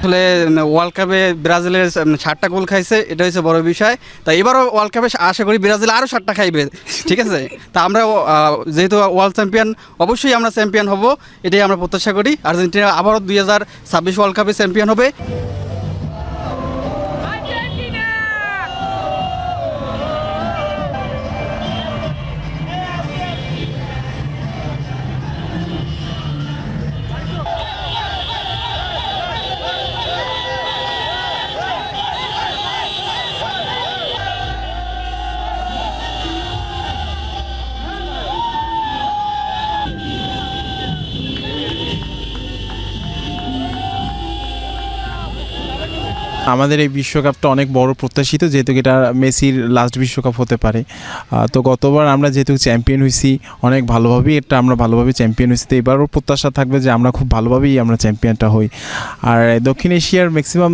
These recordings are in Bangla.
আসলে ওয়ার্ল্ড কাপে ব্রাজিলের 7টা গোল খাইছে, এটা হচ্ছে বড় বিষয়। তাই এবারও ওয়ার্ল্ড কাপে আশা করি ব্রাজিল আরও 7টা খাইবে, ঠিক আছে। তা আমরা যেহেতু ওয়ার্ল্ড চ্যাম্পিয়ন, অবশ্যই আমরা চ্যাম্পিয়ন হব, এটাই আমরা প্রত্যাশা করি। আর্জেন্টিনা আবারও 2026 ওয়ার্ল্ড কাপে চ্যাম্পিয়ন হবে। আমাদের এই বিশ্বকাপটা অনেক বড় প্রত্যাশিত, যেহেতু এটা মেসির লাস্ট বিশ্বকাপ হতে পারে। তো গতবার আমরা যেহেতু চ্যাম্পিয়ন হয়েছি অনেক ভালোভাবেই, এটা আমরা ভালোভাবে চ্যাম্পিয়ন হয়েছি, তো এবারও প্রত্যাশা থাকবে যে আমরা খুব ভালোভাবেই আমরা চ্যাম্পিয়নটা হই। আর দক্ষিণ এশিয়ার ম্যাক্সিমাম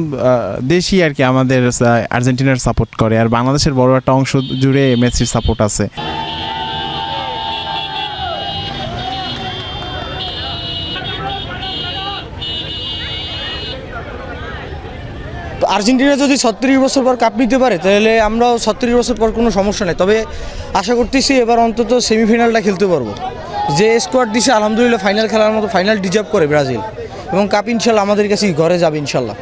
দেশই আর কি আমাদের আর্জেন্টিনার সাপোর্ট করে, আর বাংলাদেশের বড় একটা অংশ জুড়ে মেসির সাপোর্ট আছে। আর্জেন্টিনা যদি 36 বছর পর কাপ নিতে পারে তাহলে আমরাও 36 বছর পর কোনো সমস্যা নেই। তবে আশা করতেছি এবার অন্তত সেমিফাইনালটা খেলতে পারবো। যে স্কোয়াড দিছে আলহামদুলিল্লাহ ফাইনাল খেলার মতো ফাইনাল ডিজার্ভ করে ব্রাজিল, এবং কাপ ইনশাল্লাহ আমাদের কাছেই ঘরে যাবে ইনশাল্লাহ।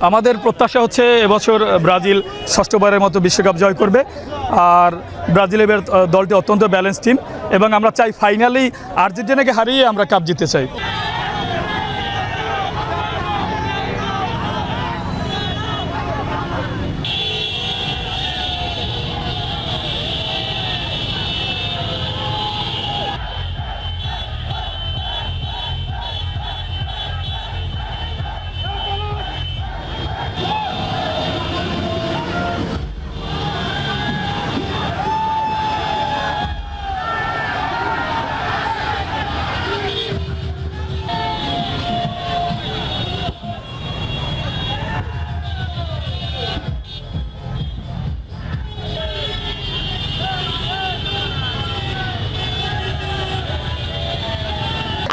আমাদের প্রত্যাশা হচ্ছে এবছর ব্রাজিল ষষ্ঠবারের মতো বিশ্বকাপ জয় করবে। আর ব্রাজিলের দলটি অত্যন্ত ব্যালেন্স টিম, এবং আমরা চাই ফাইনালি আর্জেন্টিনাকে হারিয়ে আমরা কাপ জিততে চাই।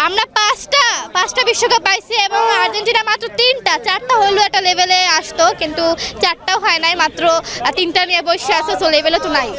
আমরা পাঁচটা বিশ্বকাপ পাইছি, এবং আর্জেন্টিনা মাত্র 4টা হলেও একটা লেভেলে আসতো, কিন্তু 4টাও হয় নাই, মাত্র 3টা নিয়ে বসে আছে, তো লেভেলে তো নাই।